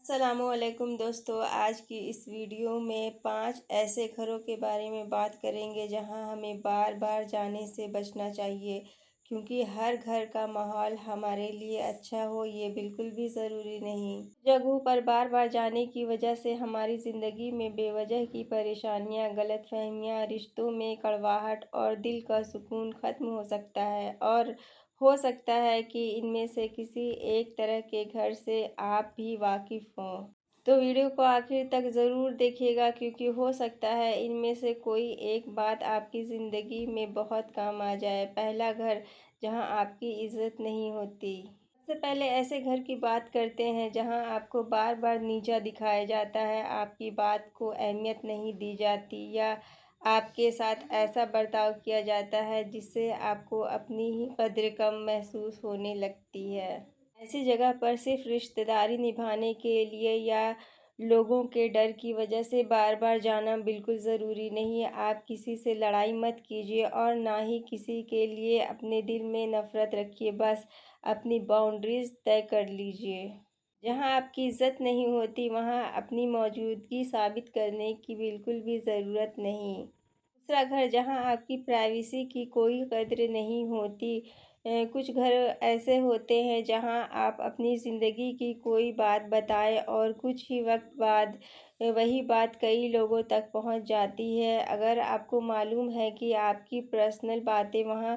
السلام علیکم دوستو، آج کی اس ویڈیو میں 5 ایسے گھروں کے بارے میں بات کریں گے جہاں ہمیں بار بار جانے سے بچنا چاہیے، کیونکہ ہر گھر کا ماحول ہمارے لیے اچھا ہو یہ بالکل بھی ضروری نہیں۔ جگہوں پر بار بار جانے کی وجہ سے ہماری زندگی میں بے وجہ کی پریشانیاں، غلط فہمیاں، رشتوں میں کڑواہٹ اور دل کا سکون ختم ہو سکتا ہے، اور ہو سکتا ہے کہ ان میں سے کسی ایک طرح کے گھر سے آپ بھی واقف ہوں۔ تو ویڈیو کو آخر تک ضرور دیکھیے گا، کیونکہ ہو سکتا ہے ان میں سے کوئی ایک بات آپ کی زندگی میں بہت کام آ جائے۔ پہلا گھر جہاں آپ کی عزت نہیں ہوتی۔ سب سے پہلے ایسے گھر کی بات کرتے ہیں جہاں آپ کو بار بار نیچا دکھایا جاتا ہے، آپ کی بات کو اہمیت نہیں دی جاتی، یا آپ کے ساتھ ایسا برتاؤ کیا جاتا ہے جس سے آپ کو اپنی ہی قدر کم محسوس ہونے لگتی ہے۔ ایسی جگہ پر صرف رشتہ داری نبھانے کے لیے یا لوگوں کے ڈر کی وجہ سے بار بار جانا بالکل ضروری نہیں ہے۔ آپ کسی سے لڑائی مت کیجیے اور نہ ہی کسی کے لیے اپنے دل میں نفرت رکھیے، بس اپنی باؤنڈریز طے کر لیجیے۔ جہاں آپ کی عزت نہیں ہوتی وہاں اپنی موجودگی ثابت کرنے کی بالکل بھی ضرورت نہیں۔ دوسرا گھر جہاں آپ کی پرائیویسی کی کوئی قدر نہیں ہوتی۔ کچھ گھر ایسے ہوتے ہیں جہاں آپ اپنی زندگی کی کوئی بات بتائیں اور کچھ ہی وقت بعد وہی بات کئی لوگوں تک پہنچ جاتی ہے۔ اگر آپ کو معلوم ہے کہ آپ کی پرسنل باتیں وہاں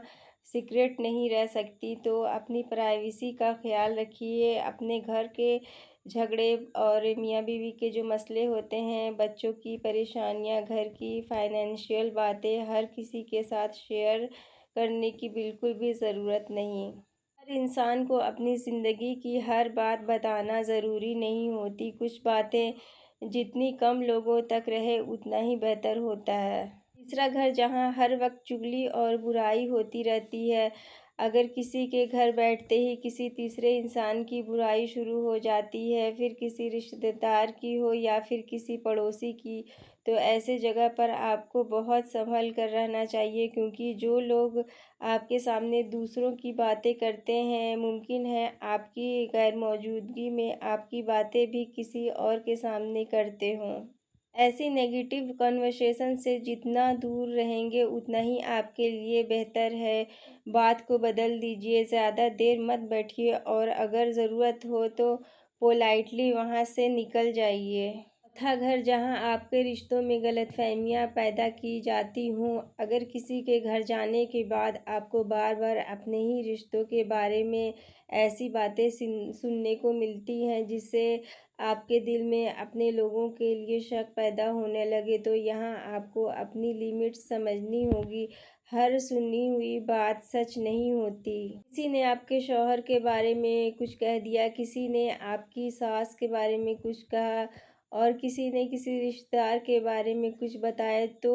سیکرٹ نہیں رہ سکتی تو اپنی پرائیویسی کا خیال رکھیے۔ اپنے گھر کے جھگڑے اور میاں بیوی کے جو مسئلے ہوتے ہیں، بچوں کی پریشانیاں، گھر کی فائنینشیل باتیں ہر کسی کے ساتھ شیئر کرنے کی بالکل بھی ضرورت نہیں۔ ہر انسان کو اپنی زندگی کی ہر بات بتانا ضروری نہیں ہوتی۔ کچھ باتیں جتنی کم لوگوں تک رہے اتنا ہی بہتر ہوتا ہے۔ تیسرا گھر جہاں ہر وقت چغلی اور برائی ہوتی رہتی ہے۔ اگر کسی کے گھر بیٹھتے ہی کسی تیسرے انسان کی برائی شروع ہو جاتی ہے، پھر کسی رشتہ دار کی ہو یا پھر کسی پڑوسی کی، تو ایسے جگہ پر آپ کو بہت سنبھل کر رہنا چاہیے، کیونکہ جو لوگ آپ کے سامنے دوسروں کی باتیں کرتے ہیں، ممکن ہے آپ کی غیر موجودگی میں آپ کی باتیں بھی کسی اور کے سامنے کرتے ہوں۔ ایسی نیگیٹو کنورسیشن سے جتنا دور رہیں گے اتنا ہی آپ کے لیے بہتر ہے۔ بات کو بدل دیجیے، زیادہ دیر مت بیٹھیے اور اگر ضرورت ہو تو پولائٹلی وہاں سے نکل جائیے۔ چوتھا گھر جہاں آپ کے رشتوں میں غلط فہمیاں پیدا کی جاتی ہوں۔ اگر کسی کے گھر جانے کے بعد آپ کو بار بار اپنے ہی رشتوں کے بارے میں ایسی باتیں سننے کو ملتی ہیں جس سے آپ کے دل میں اپنے لوگوں کے لیے شک پیدا ہونے لگے، تو یہاں آپ کو اپنی لیمٹس سمجھنی ہوگی۔ ہر سنی ہوئی بات سچ نہیں ہوتی۔ کسی نے آپ کے شوہر کے بارے میں کچھ کہہ دیا، کسی نے آپ کی ساس کے بارے میں کچھ کہا اور کسی نے کسی رشتہ دار کے بارے میں کچھ بتایا، تو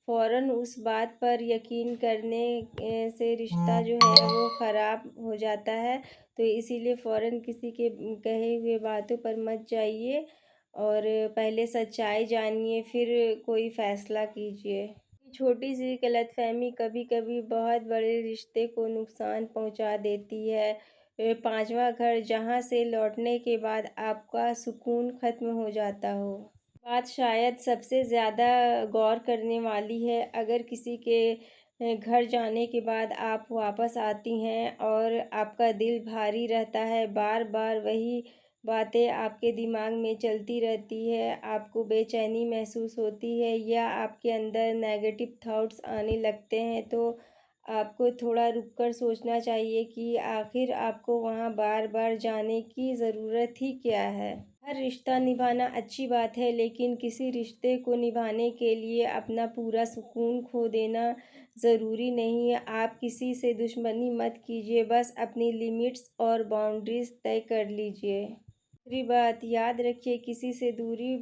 فوراً اس بات پر یقین کرنے سے رشتہ جو ہے وہ خراب ہو جاتا ہے۔ تو اسی لیے فوراً کسی کے کہے ہوئے باتوں پر مت جائیے اور پہلے سچائی جانیے، پھر کوئی فیصلہ کیجیے۔ چھوٹی سی غلط فہمی کبھی کبھی بہت بڑے رشتے کو نقصان پہنچا دیتی ہے۔ پانچواں گھر جہاں سے لوٹنے کے بعد آپ کا سکون ختم ہو جاتا ہو۔ بات شاید سب سے زیادہ غور کرنے والی ہے۔ اگر کسی کے گھر جانے کے بعد آپ واپس آتی ہیں اور آپ کا دل بھاری رہتا ہے، بار بار وہی باتیں آپ کے دماغ میں چلتی رہتی ہے، آپ کو بے چینی محسوس ہوتی ہے یا آپ کے اندر نیگیٹو تھاٹس آنے لگتے ہیں، تو آپ کو تھوڑا رک کر سوچنا چاہیے کہ آخر آپ کو وہاں بار بار جانے کی ضرورت ہی کیا ہے۔ ہر رشتہ نبھانا اچھی بات ہے، لیکن کسی رشتے کو نبھانے کے لیے اپنا پورا سکون کھو دینا ضروری نہیں ہے۔ آپ کسی سے دشمنی مت کیجیے، بس اپنی لیمٹس اور باؤنڈریز طے کر لیجیے۔ دوسری بات یاد رکھیے، کسی سے دوری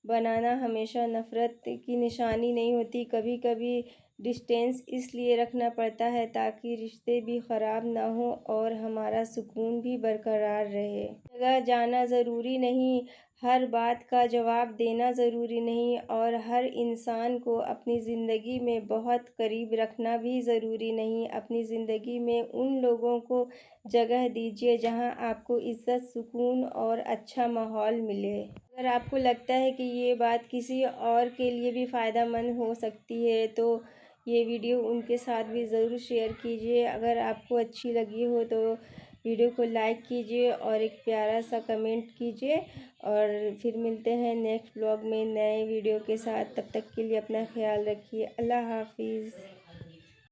بنانا ہمیشہ نفرت کی نشانی نہیں ہوتی۔ کبھی کبھی ڈسٹینس اس لیے رکھنا پڑتا ہے تاکہ رشتے بھی خراب نہ ہوں اور ہمارا سکون بھی برقرار رہے۔ جگہ جانا ضروری نہیں، ہر بات کا جواب دینا ضروری نہیں، اور ہر انسان کو اپنی زندگی میں بہت قریب رکھنا بھی ضروری نہیں۔ اپنی زندگی میں ان لوگوں کو جگہ دیجیے جہاں آپ کو عزت، سکون اور اچھا ماحول ملے۔ اگر آپ کو لگتا ہے کہ یہ بات کسی اور کے لیے بھی فائدہ مند ہو سکتی ہے تو یہ ویڈیو ان کے ساتھ بھی ضرور شیئر کیجیے۔ اگر آپ کو اچھی لگی ہو تو ویڈیو کو لائک کیجیے اور ایک پیارا سا کمنٹ کیجیے، اور پھر ملتے ہیں نیکسٹ بلاگ میں نئے ویڈیو کے ساتھ۔ تب تک کے لیے اپنا خیال رکھیے۔ اللہ حافظ۔